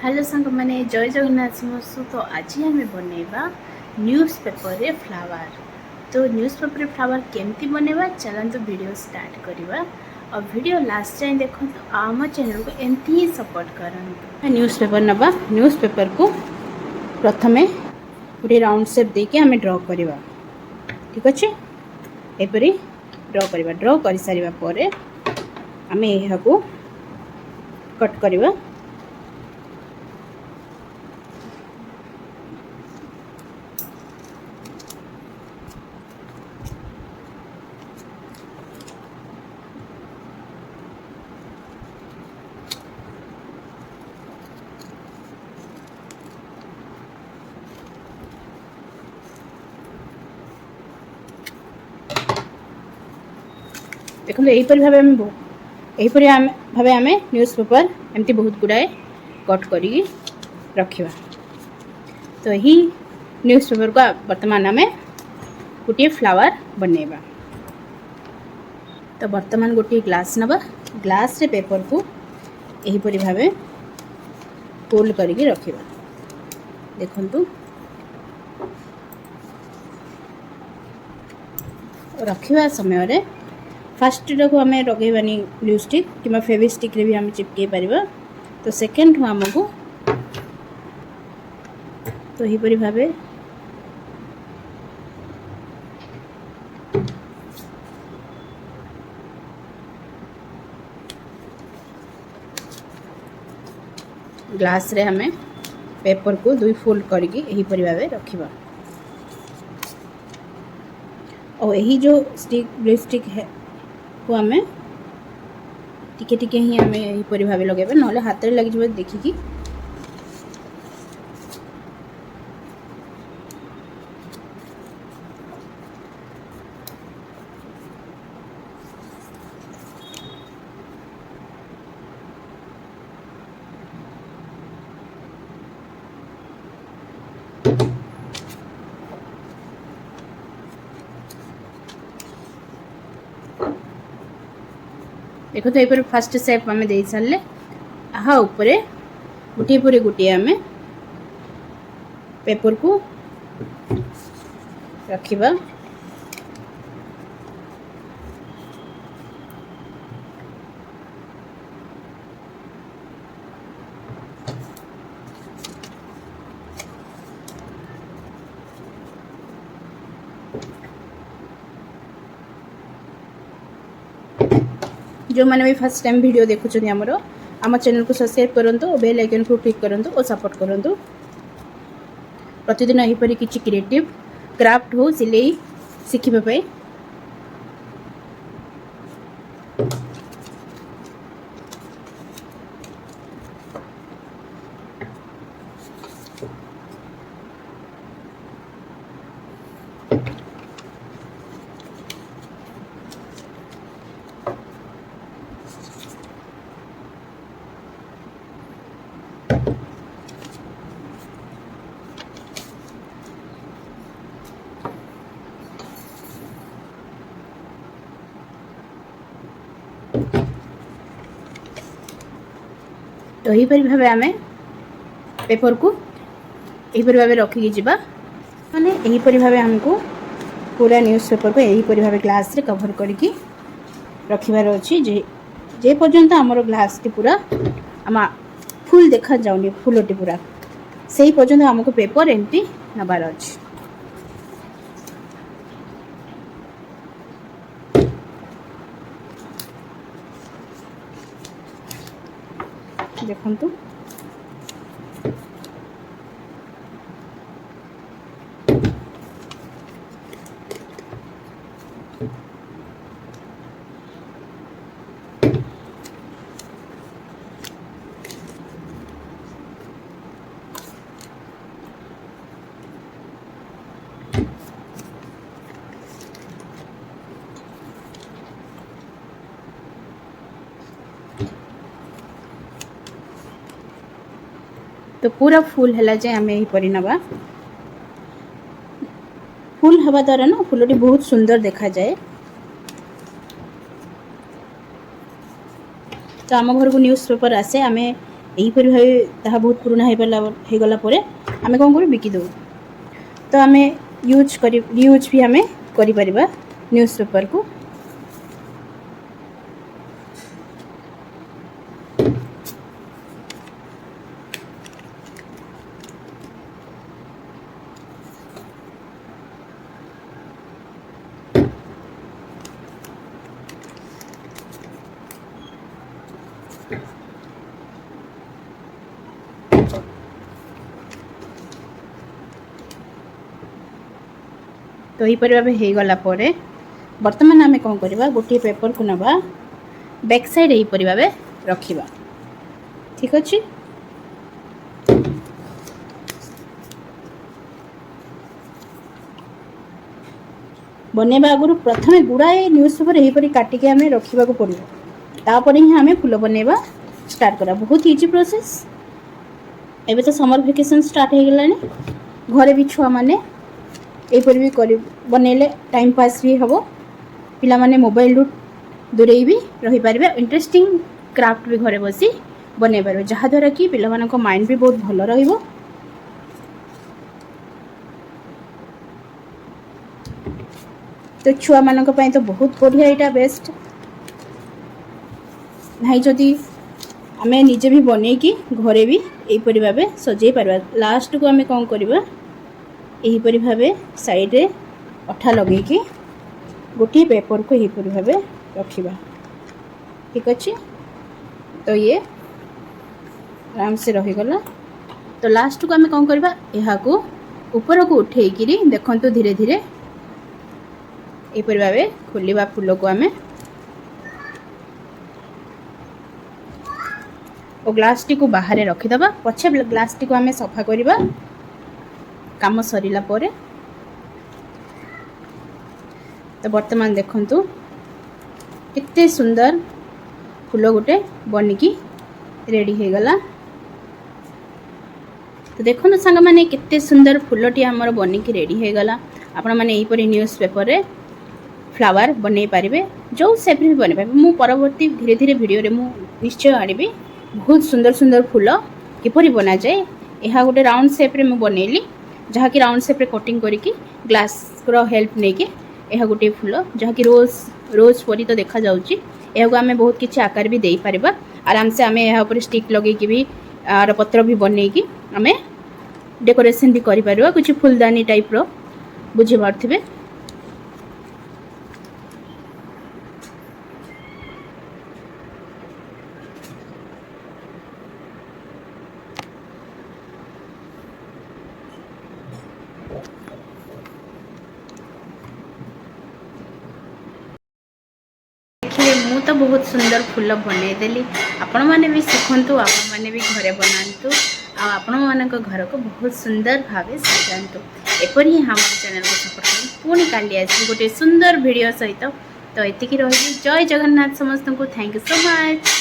Hello सांग मैंने जय जगन्नाथ समस्त। तो आज आम बनवा न्यूज़ पेपर रे फ्लावर। तो न्यूज़ पेपर रे फ्लावर केमती बनवा चलते वीडियो स्टार्ट करवा और वीडियो लास्ट जाए देखो। आम चैनल को एमती ही सपोर्ट करूँ। न्यूज़ पेपर नवा न्यूज़ पेपर को प्रथम गोटे राउंड शेप देके आम ड्र करवा। ठीक अच्छे एपरी ड्र करवा। ड्र कर सारा पर आम यह कट करवा। देखो यहीपर भाव आम न्यूज़ पेपर एमती बहुत गुड़ाए कट कर रखा। तो यही न्यूज़ पेपर को वर्तमान आम गोटे फ्लावर बनवा। तो वर्तमान गोटे ग्लास नवा। ग्लास रे पेपर को यहीपर भाव फोल्ड करके रखा। देखंतु रखा समय रे फास्ट को आम लगेबानी ग्लू स्टिक कि फेविस्टिक रे भी आम चिपके पारिबा। तो सेकेंड आमको तो यहीपर भाव ग्लास रे हमें पेपर को दुई फोल्ड करके यहीपर भाव रखा। और यही जो स्टिक ग्लू स्टिक है को आम टिके टिके ही आम यहीपर भाव लगे ना हाथ में लगे देखिकी। देखो तो ये फास्ट सेप आम दे सारे aha उपरे गोटे पर गोटे आम पेपर को रखिबा। जो मैंने भी फर्स्ट टाइम वीडियो देखुं आम चैनल को सब्सक्राइब करूँ और बेल आइकन को क्लिक करूँ और सपोर्ट करूँ। प्रतिदिन यहीपर किसी क्रिएटिव क्राफ्ट हो सिलाई शिखापी। तो यहीपर भाव आम पेपर को यहीपर भाव रखिकी जावा। माने यहीपर भाव आमको पूरा न्यूज़ पेपर को यहीपर भाव ग्लास रे कवर करके रखिबार अच्छी। जे पर्यंत आमर ग्लास टी पूरा आम फुल देखा जाऊनी फुलटी पूरा से पर्यंत आमको पेपर एमती नबार अच्छी। देखंतु तो पूरा फुल है जाए आम यहीपर नवा। फुल हवा द्वारा ना फुलटी बहुत सुंदर देखा जाए। तो आम घर को न्यूज़ पेपर आसे आम यहीपरि भाव ताहा बहुत पुराना हो गला परे आमे कौन करूँ बिकी दो तो आमे यूज भी आमे करि परिबा न्यूज़पेपर को। तो यहीपर भाव हो गला परे बर्तमान आमे कौन करवा गोटे पेपर को नवा बैक साइड यहीपर भाव रखिबा। ठीक अच्छे बनैबा आगु प्रथमे गुड़ाए न्यूज़पेपर यहीपर काटिके आमे रखा पड़ो तापर ही आमे फूल बनैबा स्टार्ट करा। बहुत इजी प्रोसेस। एबे तो समर वेकेशन स्टार्ट हो गलानी घरे भी छुआ माने यहीपर भी कर बनैले टाइम पास भी हम पिला माने मोबाइल रु दूरे भी रही पारे इंटरेस्टिंग क्राफ्ट भी घरे बसी बनै पारे जहाँद्वारा कि पिला मानक माइंड भी बहुत भल रहिबो। तो छुआ मानक पई तो बहुत बढ़िया एटा बेस्ट नहीं जदि आमे निजे भी बनै कि घरे भी यहीपर भाव सजै पारबा। लास्ट को आमे कौन करबा यहीपर भाव साइड रे अठा लगे कि गोटे पेपर को यहीपर भाव रखिबा। ठीक अच्छे तो ये आराम से रहीगला। तो लास्ट को आमे कौन करबा यहाँ को ऊपर को उठे देखंतु धीरे धीरे यहीपर भाव खोलिबा फूल को आमे और ग्लास टी को बाहर रखीदबा पछे ग्लास टी को आमे सफा करबा काम सरीला परे। तो वर्तमान देखंतु कितने सुंदर फूल गोटे बनिकी रेडी हो गला। तो देखो सांग मैंने कितने सुंदर फूलटी आमर बनिकी रेडी हो गला। आपण मैंने यहीपर न्यूज़पेपर रे फ्लावर बनै पारे जो सेप भी बनै पारे। मु परवर्ती धीरे धीरे वीडियो रे मु निश्चय आनिबी बहुत सुंदर सुंदर फूल किपरि बना जाए। यह गोटे राउंड सेप रे मु बनैली जहाँ कि राउंड सेप रे कटिंग करिकी ग्लास रो हेल्प नेकी यह गोटे फूल जहाँ कि रोज परी तो देखा जाउची। यह को आमे बहुत किछि आकार भी देई परिबा आराम से आमे यह ऊपर स्टिक लगे कि भी आर पत्र भी बनै कि आमे डेकोरेशन भी करि परिबा कुछ फूलदानी टाइप रो बुझी पारथिबे। देखिए मु तो बहुत सुंदर फूल बनईदेली आपण मैंने भी शिखु आपण मैंने भी घरे बनातु आपण मान घर को बहुत सुंदर भाव सजातु। एपरी ही हम चैनल को सपोर्ट कर पुणी काली आसी गोटे सुंदर वीडियो सहित। तो एतिकी रही जय जगन्नाथ समस्त को थैंक यू सो मच।